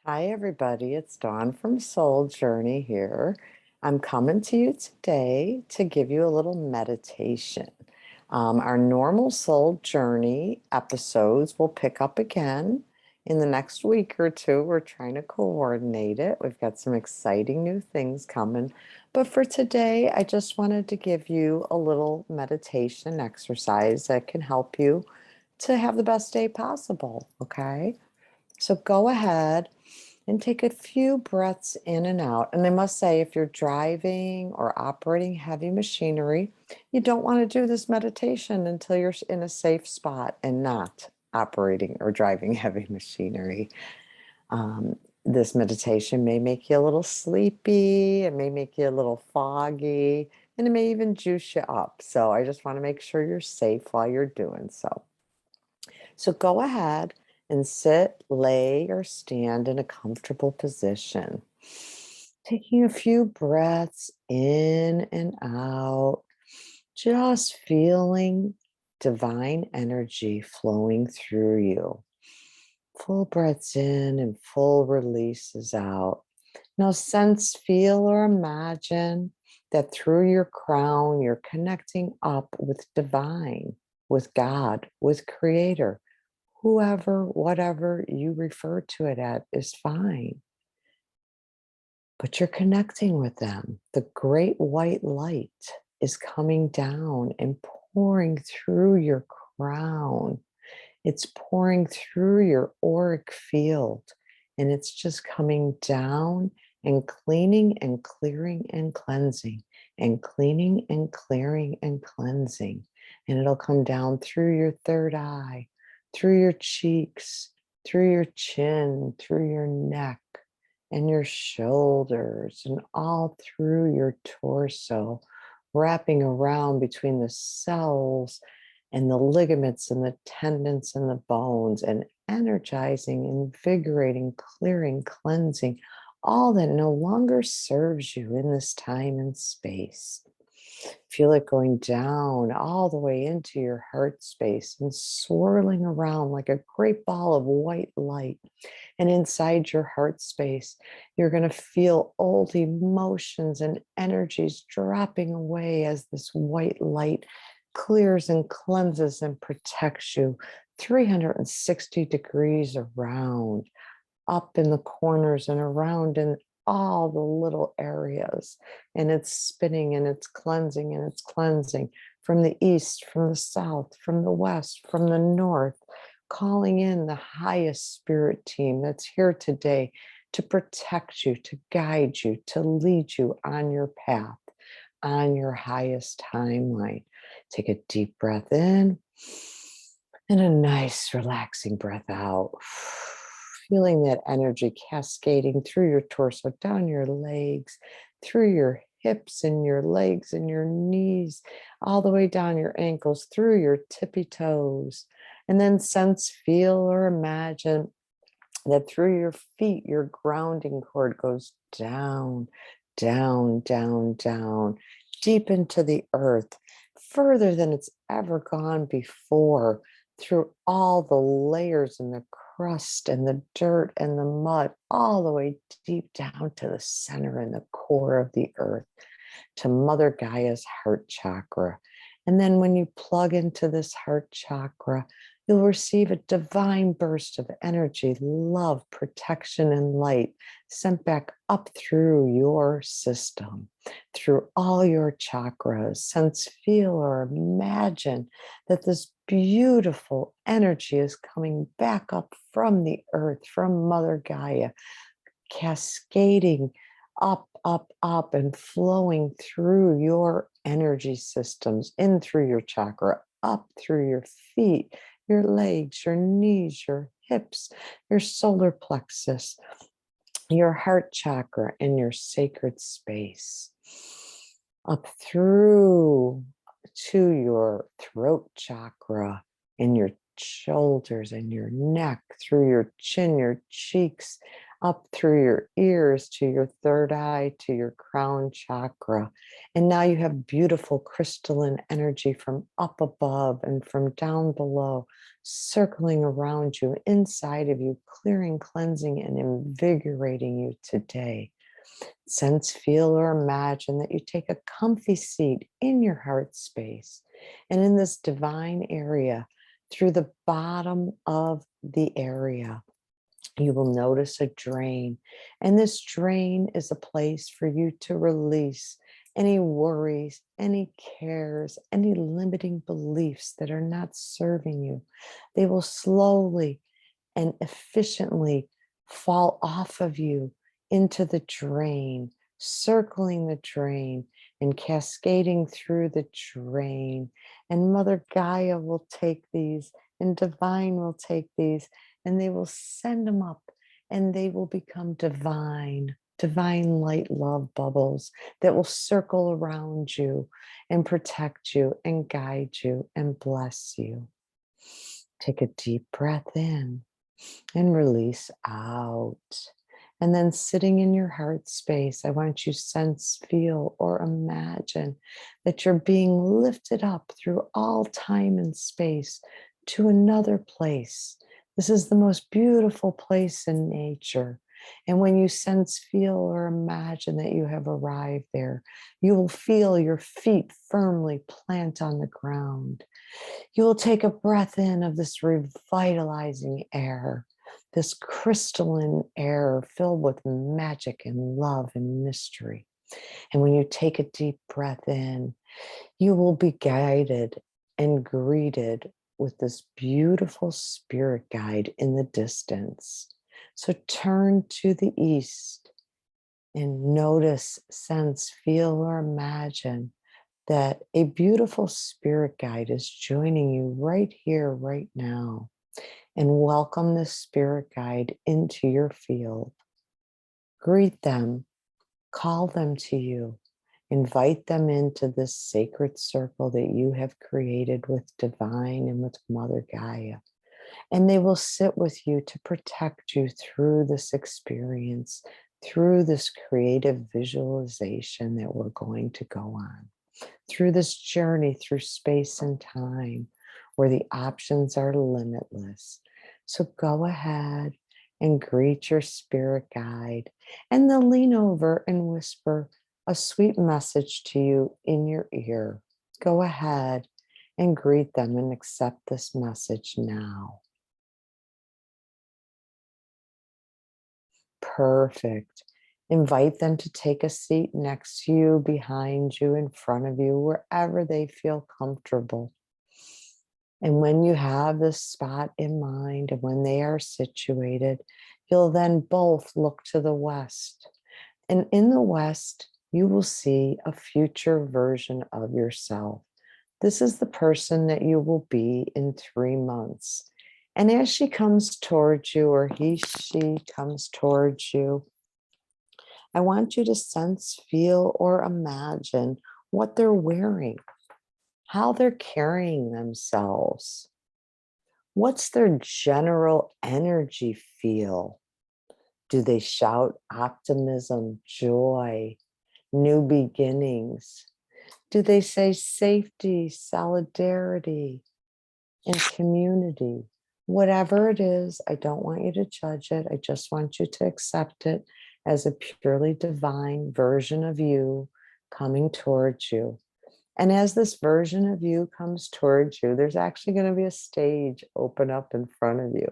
Hi, everybody. It's Dawn from Soul Journey here. I'm coming to you today to give you a little meditation. Our normal Soul Journey episodes will pick up again in the next week or two. We're trying to coordinate it. We've got some exciting new things coming. But for today, I just wanted to give you a little meditation exercise that can help you to have the best day possible. Okay? So go ahead and take a few breaths in and out. And I must say, if you're driving or operating heavy machinery, you don't want to do this meditation until you're in a safe spot and not operating or driving heavy machinery. Um, this meditation may make you a little sleepy, it may make you a little foggy, and it may even juice you up. So I just want to make sure you're safe while you're doing so. So go ahead and sit, lay, or stand in a comfortable position. Taking a few breaths in and out, just feeling divine energy flowing through you. Full breaths in and full releases out. Now, sense, feel, or imagine that through your crown, you're connecting up with divine, with God, with Creator. Whoever, whatever you refer to it at is fine, but you're connecting with them. The great white light is coming down and pouring through your crown. It's pouring through your auric field, and it's just coming down and cleaning and clearing and cleansing and cleaning and clearing and cleansing. And it'll come down through your third eye, through your cheeks, through your chin, through your neck and your shoulders, and all through your torso, wrapping around between the cells and the ligaments and the tendons and the bones, and energizing, invigorating, clearing, cleansing all that no longer serves you in this time and space. Feel it going down all the way into your heart space and swirling around like a great ball of white light. And inside your heart space, you're going to feel old emotions and energies dropping away as this white light clears and cleanses and protects you 360 degrees around, up in the corners and around in all the little areas. And it's spinning and it's cleansing and it's cleansing from the east, from the south, from the west, from the north, calling in the highest spirit team that's here today to protect you, to guide you, to lead you on your path, on your highest timeline. Take a deep breath in and a nice relaxing breath out. Feeling that energy cascading through your torso, down your legs, through your hips and your legs and your knees, all the way down your ankles, through your tippy toes. And then sense, feel, or imagine that through your feet, your grounding cord goes down, down, down, down, deep into the earth, further than it's ever gone before, through all the layers and the crust and the dirt and the mud, all the way deep down to the center and the core of the earth, to Mother Gaia's heart chakra. And then when you plug into this heart chakra, you'll receive a divine burst of energy, love, protection, and light sent back up through your system, through all your chakras. Sense, feel, or imagine that this beautiful energy is coming back up from the earth, from Mother Gaia, cascading up, up, up, and flowing through your energy systems, in through your chakra, up through your feet, your legs, your knees, your hips, your solar plexus, your heart chakra, and your sacred space. Up through to your throat chakra and your shoulders and your neck, through your chin, your cheeks, up through your ears to your third eye to your crown chakra. And now you have beautiful crystalline energy from up above and from down below, circling around you, inside of you, clearing, cleansing, and invigorating you today. Sense, feel, or imagine that you take a comfy seat in your heart space and in this divine area through the bottom of the area. You will notice a drain, and this drain is a place for you to release any worries, any cares, any limiting beliefs that are not serving you. They will slowly and efficiently fall off of you into the drain, circling the drain and cascading through the drain. And Mother Gaia will take these, and Divine will take these, and they will send them up, and they will become divine light love bubbles that will circle around you and protect you and guide you and bless you. Take a deep breath in and release out. And then sitting in your heart space, I want you to sense, feel, or imagine that you're being lifted up through all time and space to another place. This is the most beautiful place in nature. And when you sense, feel, or imagine that you have arrived there, you will feel your feet firmly plant on the ground. You will take a breath in of this revitalizing air, this crystalline air filled with magic and love and mystery. And when you take a deep breath in, you will be guided and greeted with this beautiful spirit guide in the distance. So turn to the east and notice, sense, feel, or imagine that a beautiful spirit guide is joining you right here, right now. And welcome this spirit guide into your field. Greet them, call them to you, invite them into this sacred circle that you have created with Divine and with Mother Gaia. And they will sit with you to protect you through this experience, through this creative visualization that we're going to go on, through this journey through space and time where the options are limitless. So go ahead and greet your spirit guide, and they'll lean over and whisper a sweet message to you in your ear. Go ahead and greet them and accept this message now. Perfect. Invite them to take a seat next to you, behind you, in front of you, wherever they feel comfortable. And when you have this spot in mind and when they are situated, you'll then both look to the west. And in the west, you will see a future version of yourself. This is the person that you will be in 3 months. And as she comes towards you, or she comes towards you, I want you to sense, feel, or imagine what they're wearing, how they're carrying themselves. What's their general energy feel? Do they shout optimism, joy, new beginnings? Do they say safety, solidarity, and community? Whatever it is, I don't want you to judge it. I just want you to accept it as a purely divine version of you coming towards you. And as this version of you comes towards you, there's actually going to be a stage open up in front of you.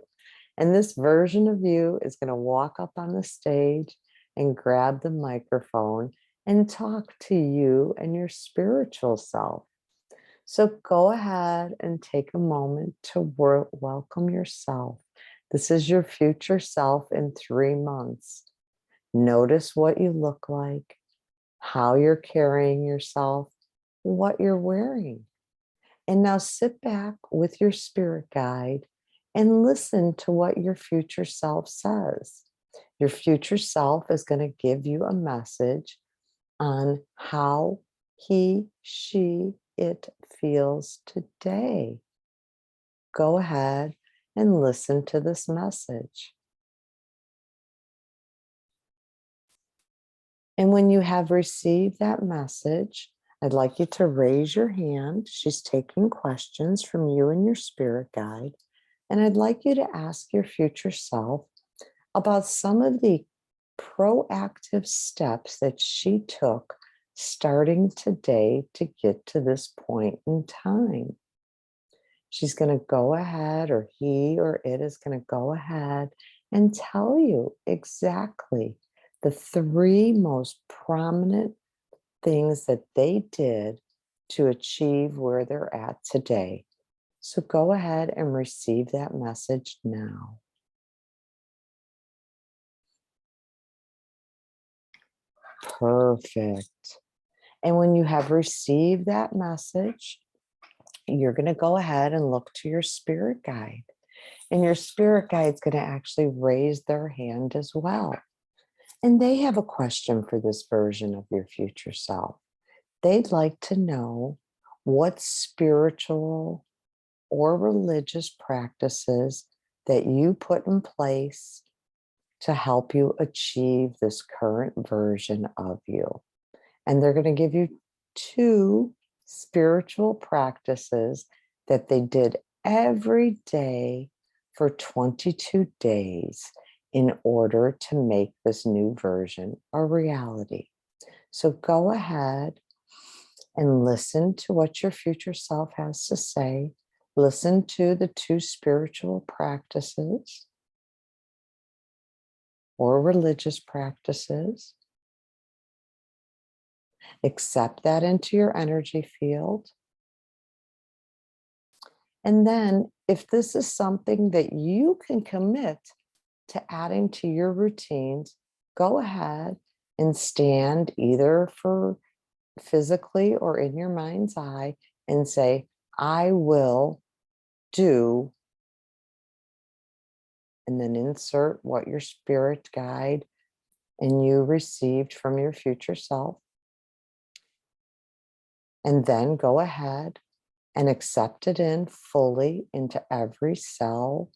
And this version of you is going to walk up on the stage and grab the microphone and talk to you and your spiritual self. So go ahead and take a moment to welcome yourself. This is your future self in 3 months. Notice what you look like, how you're carrying yourself, what you're wearing. And now sit back with your spirit guide and listen to what your future self says. Your future self is going to give you a message on how he, she, it feels today. Go ahead and listen to this message. And when you have received that message, I'd like you to raise your hand. She's taking questions from you and your spirit guide. And I'd like you to ask your future self about some of the proactive steps that she took starting today to get to this point in time. She's going to go ahead, or he or it is going to go ahead and tell you exactly the three most prominent things that they did to achieve where they're at today. So go ahead and receive that message now. Perfect. And when you have received that message, you're going to go ahead and look to your spirit guide. And your spirit guide is going to actually raise their hand as well. And they have a question for this version of your future self. They'd like to know what spiritual or religious practices that you put in place to help you achieve this current version of you. And they're going to give you two spiritual practices that they did every day for 22 days in order to make this new version a reality. So go ahead and listen to what your future self has to say. Listen to the two spiritual practices or religious practices. Accept that into your energy field. And then, if this is something that you can commit to adding to your routines, go ahead and stand either for physically or in your mind's eye and say, I will do, and then insert what your spirit guide and you received from your future self. And then go ahead and accept it in fully into every cell,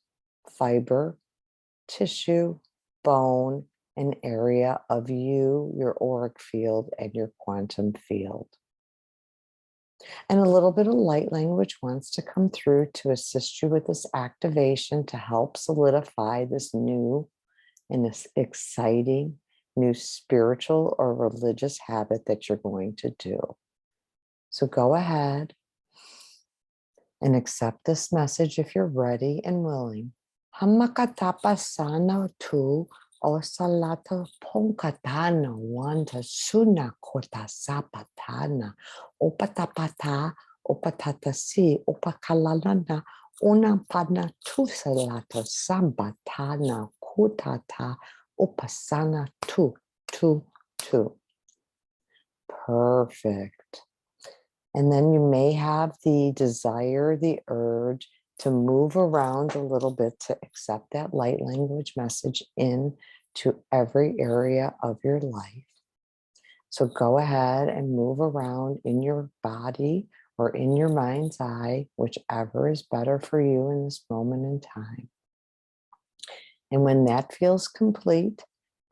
fiber, tissue, bone, and area of you, your auric field, and your quantum field. And a little bit of light language wants to come through to assist you with this activation to help solidify this new and this exciting new spiritual or religious habit that you're going to do. So go ahead and accept this message if you're ready and willing. Hamakatapasana tu osalata ponkatana wanta suna kota sapatana opatapata opatatasi opakalalana unapana tusalata sambatana kutata opasana tu. Perfect. And then you may have the desire, the urge to move around a little bit to accept that light language message in to every area of your life. So go ahead and move around in your body or in your mind's eye, whichever is better for you in this moment in time. And when that feels complete,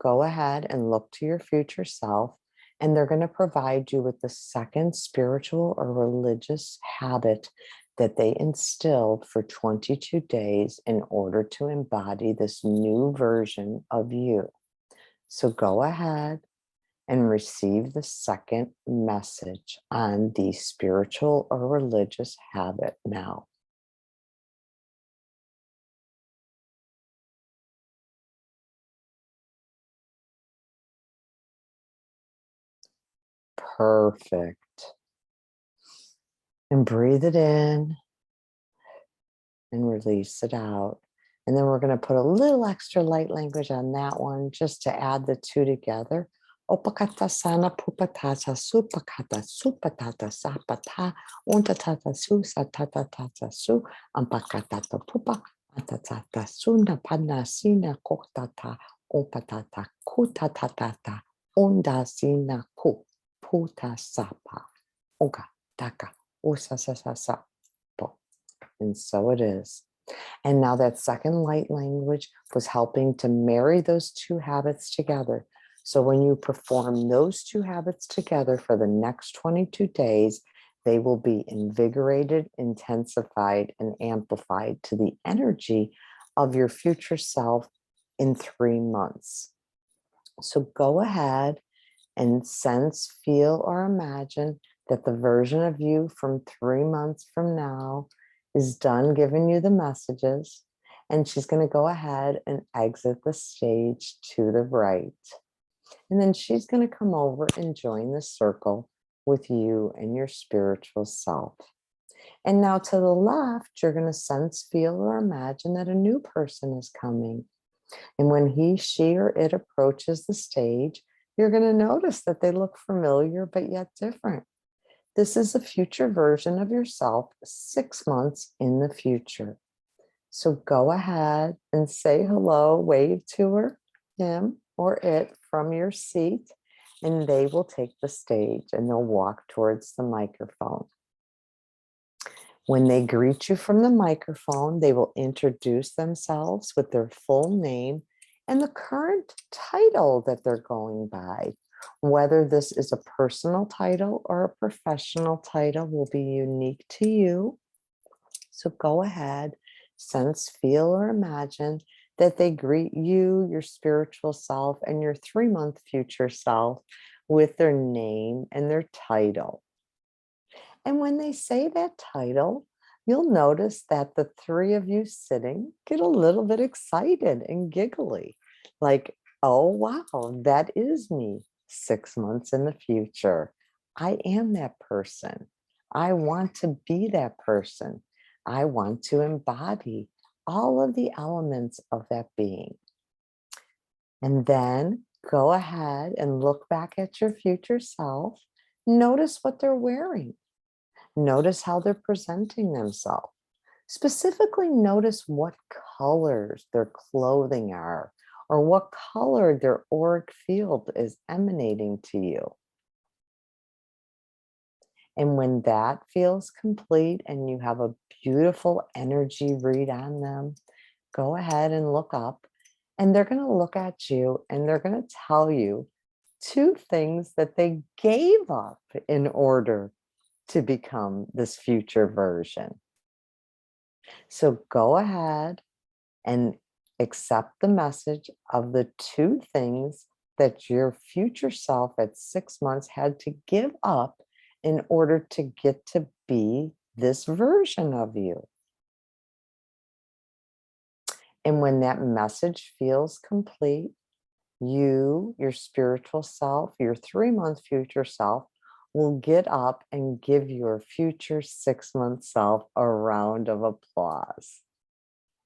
go ahead and look to your future self, and they're going to provide you with the second spiritual or religious habit that they instilled for 22 days in order to embody this new version of you. So go ahead and receive the second message on the spiritual or religious habit now. Perfect. And breathe it in and release it out. And then we're going to put a little extra light language on that one just to add the two together. Opakata sana pupatata supakata supatata sapata untatata su satata tata su ampakatata pupa atatata suna panasina koktata opatata kutatata undasina ku puta sapa oga taka usasasa. And so it is. And now that second light language was helping to marry those two habits together. So when you perform those two habits together for the next 22 days, they will be invigorated, intensified, and amplified to the energy of your future self in 3 months. So go ahead and sense, feel, or imagine that the version of you from 3 months from now is done giving you the messages, and she's going to go ahead and exit the stage to the right. And then she's going to come over and join the circle with you and your spiritual self. And now to the left, you're going to sense, feel, or imagine that a new person is coming. And when he, she, or it approaches the stage, you're going to notice that they look familiar, but yet different. This is a future version of yourself 6 months in the future. So go ahead and say hello, wave to her, him, or it from your seat, and they will take the stage and they'll walk towards the microphone. When they greet you from the microphone, they will introduce themselves with their full name and the current title that they're going by. Whether this is a personal title or a professional title will be unique to you. So go ahead, sense, feel, or imagine that they greet you, your spiritual self, and your 3-month future self with their name and their title. And when they say that title, you'll notice that the three of you sitting get a little bit excited and giggly. Like, oh, wow, that is me 6 months in the future. I am that person. I want to be that person. I want to embody all of the elements of that being. And then go ahead and look back at your future self. Notice what they're wearing. Notice how they're presenting themselves. Specifically, notice what colors their clothing are, or what color their auric field is emanating to you. And when that feels complete and you have a beautiful energy read on them, go ahead and look up, and they're going to look at you and they're going to tell you 2 things that they gave up in order to become this future version. So go ahead and accept the message of the 2 things that your future self at 6 months had to give up in order to get to be this version of you. And when that message feels complete, you, your spiritual self, your 3-month future self, will get up and give your future 6-month self a round of applause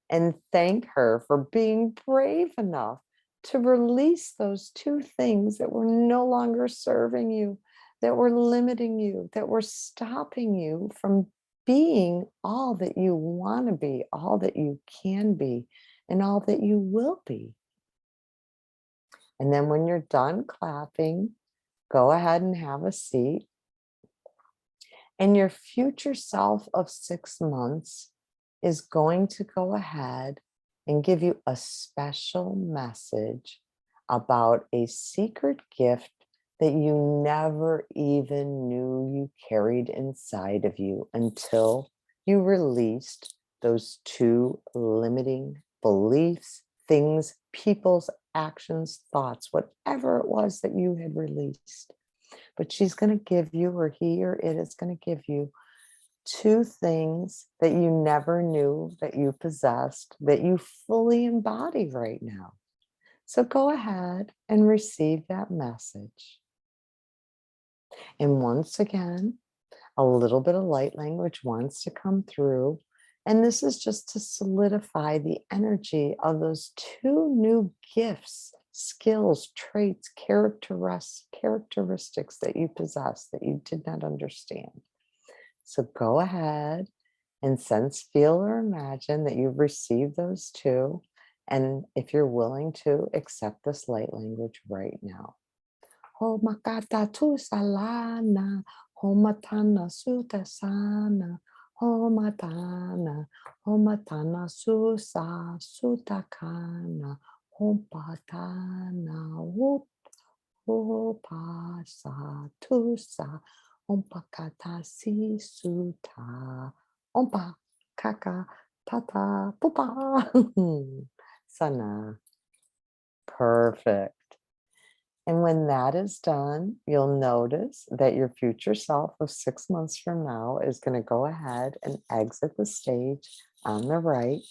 and thank her for being brave enough to release those 2 things that were no longer serving you, that were limiting you, that were stopping you from being all that you want to be, all that you can be, and all that you will be. And then when you're done clapping, go ahead and have a seat. And your future self of 6 months is going to go ahead and give you a special message about a secret gift that you never even knew you carried inside of you until you released those 2 limiting beliefs, things, people's actions, thoughts, whatever it was that you had released. But she's going to give you, or he or it is going to give you 2 things that you never knew that you possessed, that you fully embody right now. So go ahead and receive that message. And once again, a little bit of light language wants to come through. And this is just to solidify the energy of those 2 new gifts, skills, traits, characteristics that you possess that you did not understand. So go ahead and sense, feel, or imagine that you've received those 2. And if you're willing to, accept this light language right now. Ho makata tu salana, ho matana sutasana, ho matana susa sutakana, ho patana whoop Upa sa tu sa. Ompa kata si suta. Ompa kaka tata pupa. Sana. Perfect. And when that is done, you'll notice that your future self of 6 months from now is going to go ahead and exit the stage on the right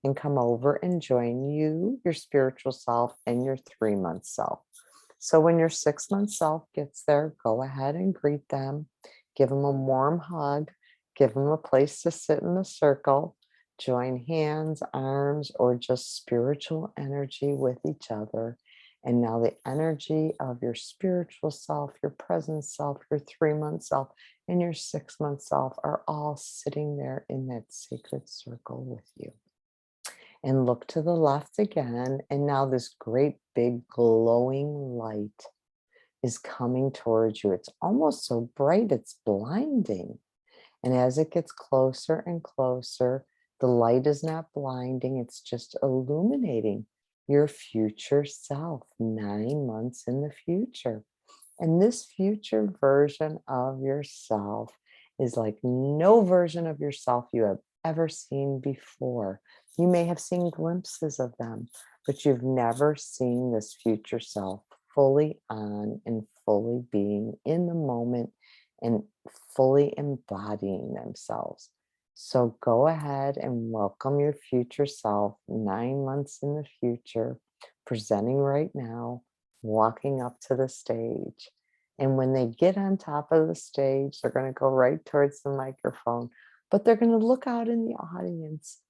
and come over and join you, your spiritual self, and your 3 month self. So when your 6 month self gets there, go ahead and greet them, give them a warm hug, give them a place to sit in the circle, join hands, arms, or just spiritual energy with each other. And now the energy of your spiritual self, your present self, your 3 month self, and your 6 month self are all sitting there in that sacred circle with you. And look to the left again. And now this great big glowing light is coming towards you. It's almost so bright, it's blinding. And as it gets closer and closer, the light is not blinding, it's just illuminating your future self 9 months in the future. And this future version of yourself is like no version of yourself you have ever seen before. You may have seen glimpses of them, but you've never seen this future self fully on and fully being in the moment and fully embodying themselves. So go ahead and welcome your future self 9 months in the future, presenting right now, walking up to the stage. And when they get on top of the stage, they're going to go right towards the microphone, but they're going to look out in the audience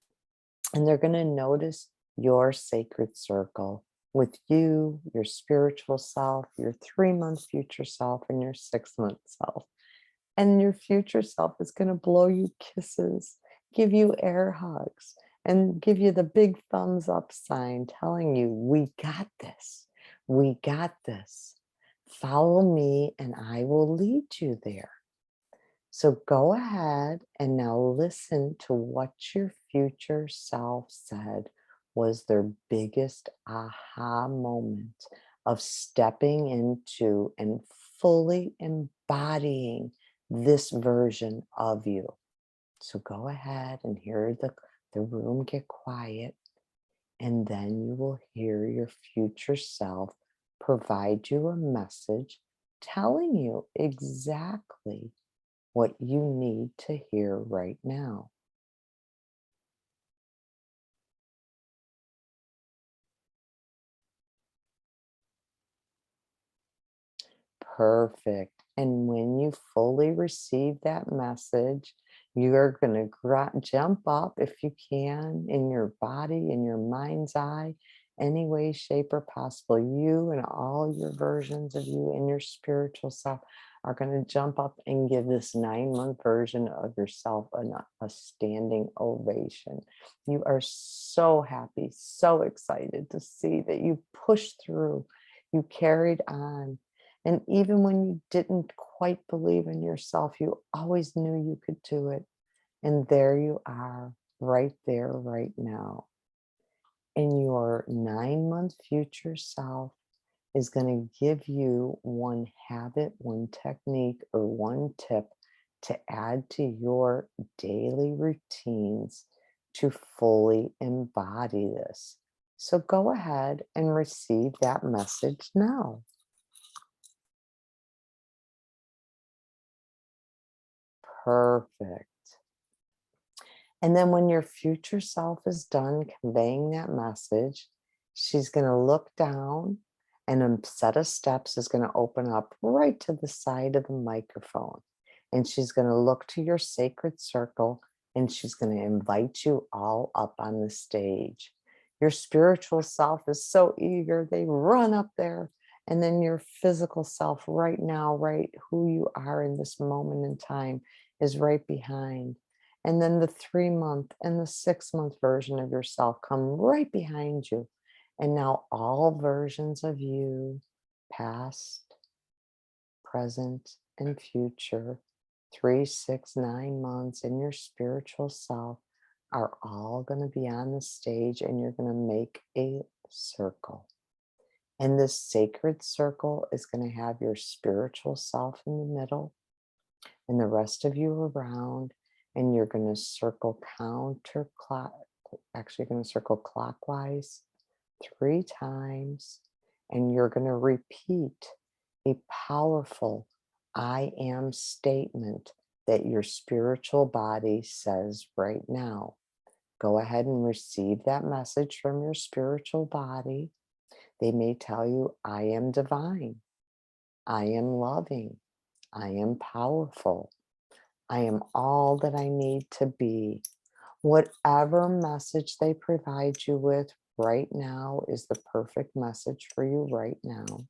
and they're going to notice your sacred circle with you, your spiritual self, your 3 month future self, and your 6 month self. And your future self is going to blow you kisses, give you air hugs, and give you the big thumbs up sign telling you, we got this. We got this. Follow me and I will lead you there. So go ahead and now listen to what your future self said was their biggest aha moment of stepping into and fully embodying this version of you. So go ahead and hear the room get quiet, and then you will hear your future self provide you a message telling you exactly what you need to hear right now. Perfect. And when you fully receive that message, you are going to jump up if you can in your body, in your mind's eye, any way, shape, or possible. You and all your versions of you and your spiritual self are going to jump up and give this 9 month version of yourself a standing ovation. You are so happy, so excited to see that you pushed through, you carried on. And even when you didn't quite believe in yourself, you always knew you could do it. And there you are, right there, right now. And your 9 month future self is going to give you one habit, one technique, or one tip to add to your daily routines to fully embody this. So go ahead and receive that message now. Perfect. And then when your future self is done conveying that message, she's going to look down and a set of steps is going to open up right to the side of the microphone. And she's going to look to your sacred circle and she's going to invite you all up on the stage. Your spiritual self is so eager, they run up there. And then your physical self, right now, right who you are in this moment in time, is right behind. And then the 3 month and the 6 month version of yourself come right behind you. And now all versions of you, past, present, and future, 3, 6, 9 months in your spiritual self are all going to be on the stage and you're going to make a circle. And this sacred circle is going to have your spiritual self in the middle and the rest of you around. And you're going to circle actually going to circle clockwise 3 times. And you're going to repeat a powerful I am statement that your spiritual body says right now. Go ahead and receive that message from your spiritual body. They may tell you, I am divine. I am loving. I am powerful. I am all that I need to be. Whatever message they provide you with right now is the perfect message for you right now.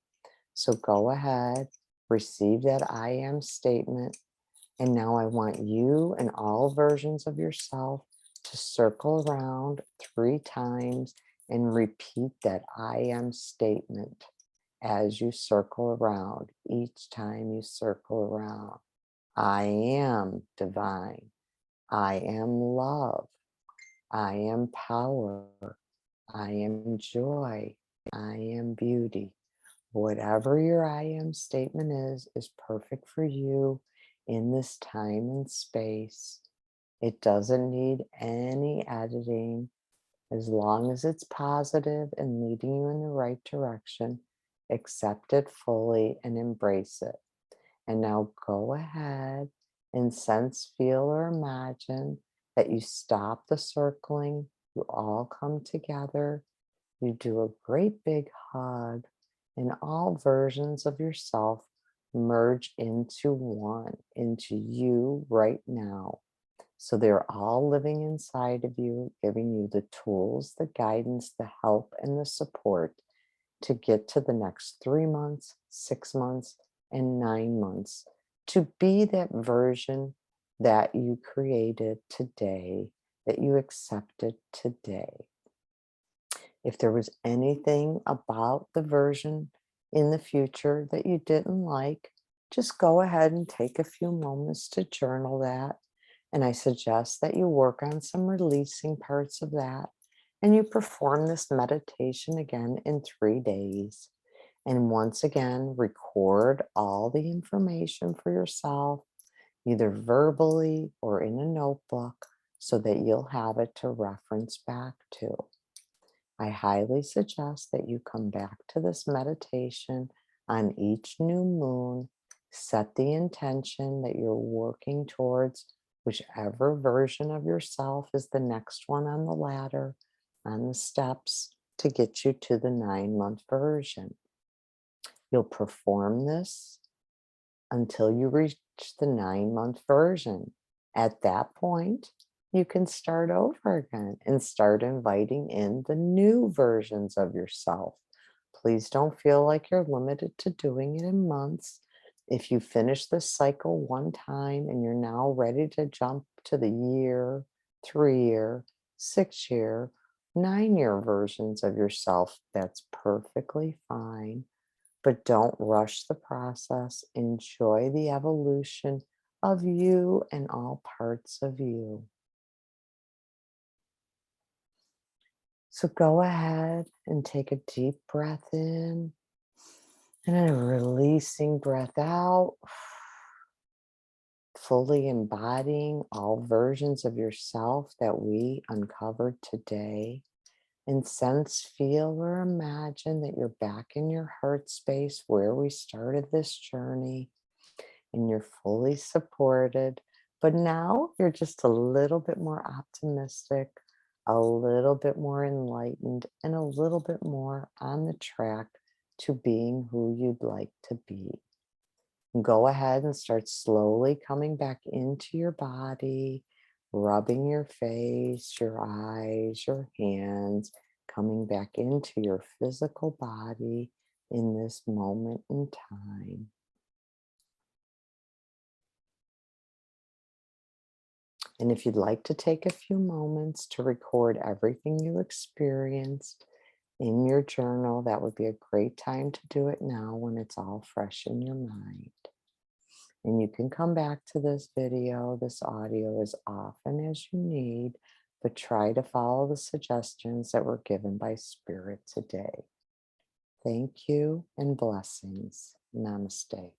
So go ahead, receive that I am statement. And now I want you and all versions of yourself to circle around 3 times and repeat that I am statement as you circle around. Each time you circle around, I am divine. I am love. I am power. I am joy. I am beauty. Whatever your I am statement is perfect for you in this time and space. It doesn't need any editing. As long as it's positive and leading you in the right direction, accept it fully and embrace it. And now go ahead and sense, feel, or imagine that you stop the circling, you all come together, you do a great big hug, and all versions of yourself merge into one, into you right now. So they're all living inside of you, giving you the tools, the guidance, the help, and the support to get to the next 3 months, 6 months, and 9 months to be that version that you created today, that you accepted today. If there was anything about the version in the future that you didn't like, just go ahead and take a few moments to journal that. And I suggest that you work on some releasing parts of that. And you perform this meditation again in 3 days. And once again, record all the information for yourself, either verbally or in a notebook, so that you'll have it to reference back to. I highly suggest that you come back to this meditation on each new moon. Set the intention that you're working towards whichever version of yourself is the next one on the ladder, on the steps to get you to the 9-month version. You'll perform this until you reach the 9-month version. At that point, you can start over again and start inviting in the new versions of yourself. Please don't feel like you're limited to doing it in months. If you finish this cycle one time and you're now ready to jump to the year, 3-year, 6-year, 9-year versions of yourself, that's perfectly fine. But don't rush the process. Enjoy the evolution of you and all parts of you. So go ahead and take a deep breath in and a releasing breath out, fully embodying all versions of yourself that we uncovered today. And sense, feel, or imagine that you're back in your heart space where we started this journey, and you're fully supported. But now you're just a little bit more optimistic, a little bit more enlightened, and a little bit more on the track to being who you'd like to be. Go ahead and start slowly coming back into your body, rubbing your face, your eyes, your hands, coming back into your physical body in this moment in time. And if you'd like to take a few moments to record everything you experienced in your journal, that would be a great time to do it now when it's all fresh in your mind. And you can come back to this video, this audio as often as you need, but try to follow the suggestions that were given by Spirit today. Thank you and blessings. Namaste.